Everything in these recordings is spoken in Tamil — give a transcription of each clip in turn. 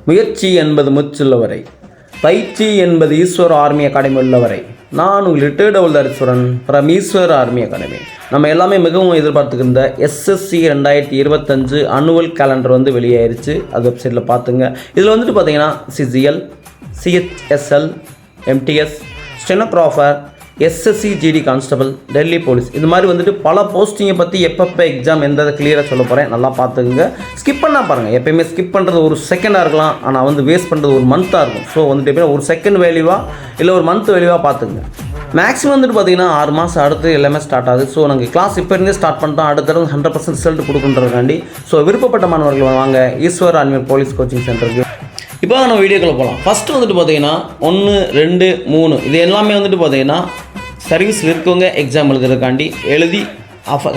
முயற்சி என்பது முச்சுள்ளவரை, பயிற்சி என்பது ஈஸ்வர் ஆர்மி அகாடமி உள்ளவரை. நான் உங்கள் ரிட்டையர்டு ஹவுல்தாரீஸ்வரன் ஃப்ரம் ஈஸ்வர் ஆர்மி அகாடமி. நம்ம எல்லாமே மிகவும் எதிர்பார்த்துக்கிற எஸ்எஸ்சி 2025 அனுவல் கேலண்டர் வந்து வெளியாயிருச்சு. அது வெப்சைட்டில் பார்த்துங்க. இதில் வந்துட்டு பார்த்தீங்கன்னா CGL, CHSL, MTS, stenographer, SSC GD constable, Delhi police, இது மாதிரி வந்துட்டு பல போஸ்டிங்கை பற்றி எப்பப்போ எக்ஸாம் எந்த கிளியராக சொல்ல போகிறேன். நல்லா பார்த்துக்குங்க. ஸ்கிப் பண்ணால் பாருங்கள். எப்போயுமே ஸ்கிப் பண்ணுறது ஒரு செகண்டாக இருக்கலாம், ஆனால் வந்து வேஸ்ட் பண்ணுறது ஒரு மந்த்தாக இருக்கும். ஸோ வந்துட்டு எப்படின்னா ஒரு செகண்ட் வேல்யூவாக இல்லை ஒரு மந்த் வேல்யூவாக பார்த்துக்குங்க. மேக்ஸிமம் வந்துட்டு பார்த்தீங்கன்னா 6 மாதம் அடுத்து எல்லாமே ஸ்டார்ட் ஆகுது. ஸோ நாங்கள் கிளாஸ் இப்போ இருந்தே ஸ்டார்ட் பண்ணிட்டோம். அடுத்த 100% ரிசல்ட் கொடுக்குன்றதுக்காண்டி. ஸோ விருப்பப்பட்ட மாணவர்கள் வாங்க ஈஸ்வர் ஆர்மி போலீஸ் கோச்சிங் சென்டருக்கு. இப்போ நம்ம வீடியோக்குள்ளே போகலாம். ஃபஸ்ட்டு வந்துட்டு பார்த்தீங்கன்னா 1, 2, 3 இது எல்லாமே வந்துட்டு பார்த்தீங்கன்னா சர்வீஸில் இருக்கவங்க எக்ஸாம் எழுதுறதுக்காண்டி எழுதி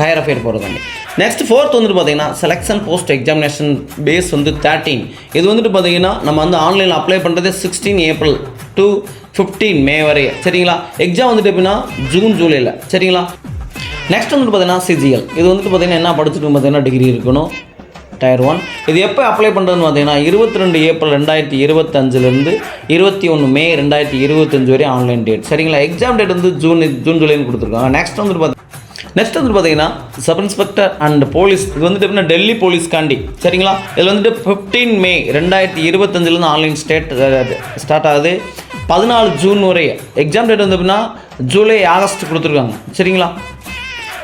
ஹையர் அஃபேர் போகிறதுக்காண்டி. நெக்ஸ்ட் 4th வந்துட்டு பார்த்தீங்கன்னா செலெக்ஷன் போஸ்ட் எக்ஸாமினேஷன் பேஸ் வந்து 13. இது வந்துட்டு பார்த்தீங்கன்னா நம்ம வந்து ஆன்லைனில் அப்ளை பண்ணுறது 16 ஏப்ரல் to 15 மே வரை. சரிங்களா? எக்ஸாம் வந்துட்டு எப்படின்னா ஜூன் ஜூலையில். சரிங்களா? நெக்ஸ்ட் வந்துட்டு பார்த்தீங்கன்னா சிஜிஎல். இது வந்துட்டு பார்த்தீங்கன்னா என்ன படிச்சுட்டு பார்த்தீங்கன்னா டிகிரி இருக்கணும், Tier 1. இது எப்போ அப்ளை பண்ணுறதுன்னு பார்த்தீங்கன்னா 22 ஏப்ரல் 2025 21 மே 2025 வரை ஆன்லைன் டேட். சரிங்களா? எக்ஸாம் டேட் வந்து ஜூன் ஜூலைன்னு கொடுத்துருக்காங்க. நெக்ஸ்ட் வந்துட்டு பார்த்தீங்கன்னா சப் இன்ஸ்பெக்டர் அண்ட் போலீஸ். இது வந்துட்டு எப்படின்னா டெல்லி போலீஸ்காண்டி. சரிங்களா? இதில் வந்துட்டு 15 மே 2025 ஆன்லைன் ஸ்டார்ட் ஆகுது. 14 ஜூன் வரை. எக்ஸாம் டேட் வந்து எப்படின்னா ஜூலை ஆகஸ்ட் கொடுத்துருக்காங்க. சரிங்களா?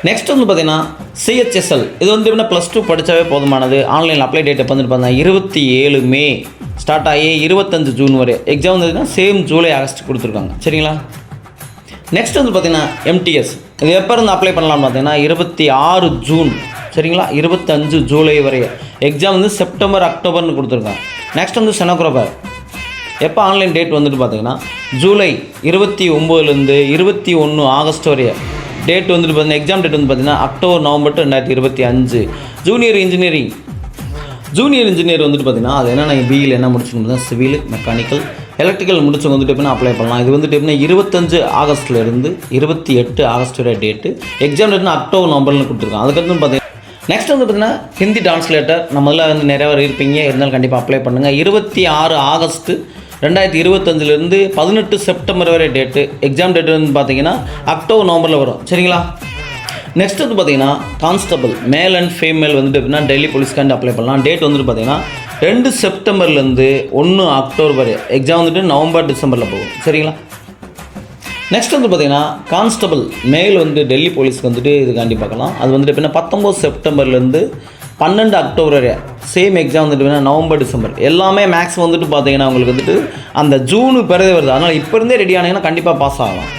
நெக்ஸ்ட் வந்து பார்த்தீங்கன்னா சிஹெச்எஸ்எல். இது வந்து எப்படின்னா +2 படித்தாவே போதுமானது. ஆன்லைனில் அப்ளை டேட் எப்போ வந்துட்டு பார்த்தீங்கன்னா 27 மே ஸ்டார்ட் ஆகி 25 ஜூன் வரை. எக்ஸாம் வந்து சேம் ஜூலை ஆகஸ்ட் கொடுத்துருக்காங்க. சரிங்களா? நெக்ஸ்ட் வந்து பார்த்தீங்கன்னா எம்டிஎஸ். இது எப்போ இருந்து அப்ளை பண்ணலாம்னு பார்த்தீங்கன்னா 26 ஜூன். சரிங்களா? 25 ஜூலை வரை. எக்ஸாம் வந்து செப்டம்பர் அக்டோபர்னு கொடுத்துருக்காங்க. நெக்ஸ்ட் வந்து ஸ்டெனோகிராஃபர். எப்போ ஆன்லைன் டேட் வந்துட்டு பார்த்தீங்கன்னா ஜூலை 29 21 ஆகஸ்ட் வரை. டேட் வந்துட்டு பார்த்தீங்கன்னா எக்ஸாம் டேட் வந்து பார்த்தீங்கன்னா அக்டோபர் நவம்பர் 2025. ஜூனியர் இன்ஜினியர் வந்துட்டு பார்த்தீங்கன்னா அது என்ன பிஇயில் என்ன முடிச்சுன்னு சிவில், மெக்கானிக்கல், எலக்ட்ரிக்கல் முடிச்சவங்க வந்துட்டு எப்படின்னா அப்ளை பண்ணலாம். இது வந்துட்டு எப்படின்னா 25 ஆகஸ்ட்லேருந்து 28 ஆகஸ்ட் வரை டேட்டு. எக்ஸாம் டேட்னா அக்டோபர் நவம்பர்னு கொடுத்துருக்காங்க. அதுக்கப்புறம் பார்த்தீங்கன்னா நெக்ஸ்ட் வந்து பார்த்தீங்கன்னா ஹிந்தி டிரான்ஸ்லேட்டர். நம்மள வந்து நிறைய பேர் இருப்பீங்க, இருந்தாலும் கண்டிப்பாக அப்ளை பண்ணுங்கள். 26 ஆகஸ்ட் 2025 18 செப்டம்பர் வரை டேட்டு. எக்ஸாம் டேட் வந்து பார்த்தீங்கன்னா அக்டோபர் நவம்பரில் வரும். சரிங்களா? நெக்ஸ்ட் வந்து பார்த்தீங்கன்னா கான்ஸ்டபிள் மேல் அண்ட் ஃபீமேல் வந்துட்டு எப்படின்னா டெல்லி போலீஸ்காண்டி அப்ளை பண்ணலாம். டேட் வந்துட்டு பார்த்தீங்கன்னா 2 செப்டம்பர்லேருந்து 1 அக்டோபர் வரை. எக்ஸாம் வந்துட்டு நவம்பர் டிசம்பரில் போகும். சரிங்களா? நெக்ஸ்ட் வந்து பார்த்தீங்கன்னா கான்ஸ்டபிள் மேல் வந்து டெல்லி போலீஸ்க்கு வந்துட்டு இதுக்காண்டி பார்க்கலாம். அது வந்துட்டு எப்படின்னா 19 செப்டம்பர்லேருந்து 12 அக்டோபர் வரை. சேம் எக்ஸாம் வந்துட்டு நவம்பர் டிசம்பர். எல்லாமே மேக்ஸ் வந்துட்டு பார்த்தீங்கன்னா உங்களுக்கு வந்துட்டு அந்த ஜூனு பிறகு வருது. அதனால் இப்போ இருந்தே ரெடி ஆனீங்கன்னா கண்டிப்பாக பாஸ் ஆகலாம்.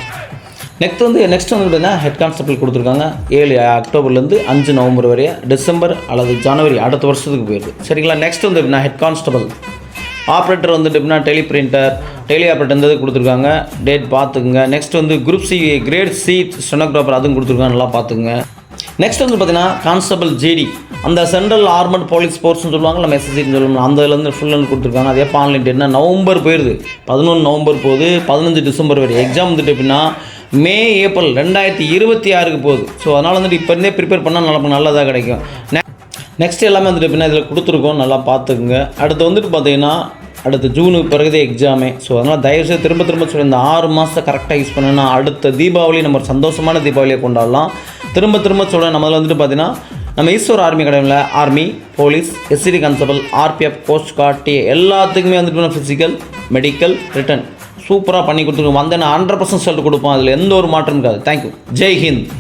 நெக்ஸ்ட் வந்து பார்த்தீங்கன்னா ஹெட் கான்ஸ்டபிள் கொடுத்துருக்காங்க. 7 அக்டோபர்லேருந்து 5 நவம்பர் வரை. டிசம்பர் அல்லது ஜனவரி அடுத்த வருஷத்துக்கு போயிடுது. சரிங்களா? நெக்ஸ்ட் வந்து எப்படின்னா ஹெட் கான்ஸ்டபிள். ஆப்ரேட்டர் வந்துட்டு எப்படின்னா டெலி ஆப்ரேட்டர் இந்த கொடுத்துருக்காங்க. டேட் பார்த்துக்குங்க. நெக்ஸ்ட் வந்து group C great C stenographer அதுவும் கொடுத்துருக்காங்க. நல்லா பார்த்துக்குங்க. நெக்ஸ்ட் வந்து பார்த்தீங்கன்னா கான்ஸ்டபிள் ஜிடி. அந்த சென்ட்ரல் ஆர்மட் போலீஸ் ஃபோர்ஸ்னு சொல்லுவாங்க, நம்ம எஸ்எஸ்சின்னு சொல்லுவாங்க. அந்த இதுலேருந்து ஃபுல்லுன்னு கொடுத்துருக்காங்க. அது எப்போ ஆன்லைன் டேட்னா நவம்பர் போயிடுது. 11 நவம்பர் போகுது, 15 டிசம்பர் வரை. எக்ஸாம் வந்துட்டு எப்படின்னா மே ஏப்ரல் 2026 போகுது. ஸோ அதனால் வந்துட்டு இப்போ இருந்தே ப்ரிப்பேர் பண்ணால் நல்லதாக கிடைக்கும். நெக்ஸ்ட் எல்லாமே வந்துட்டு எப்படின்னா இதில் கொடுத்துருக்கோம். நல்லா பார்த்துக்குங்க. அடுத்து வந்துட்டு பார்த்தீங்கன்னா அடுத்த ஜூனுக்கு பிறகுதே எக்ஸாமே. ஸோ அதனால் தயவுசெய்து திரும்ப சொல்லி இந்த 6 மாதத்தை கரெக்டாக யூஸ் பண்ணணும்னா அடுத்த தீபாவளி நம்ம ஒரு சந்தோஷமான தீபாவளியை கொண்டாடலாம். திரும்ப சொல்கிறேன். நம்மள வந்துட்டு பார்த்தீங்கன்னா நம்ம ஈஸ்வர் ஆர்மி அகாடமியில் army, police, SCD constable, RPF, coast guard, டி எல்லாத்துக்குமே வந்துட்டு ஃபிசிக்கல், மெடிக்கல், ரிட்டன் சூப்பராக பண்ணி கொடுத்துருக்கோம். வந்து நான் 100% ரிசல்ட் கொடுப்போம். அதில் எந்த ஒரு மாற்றம் இருக்காது. தேங்க்யூ. ஜெய் ஹிந்த்.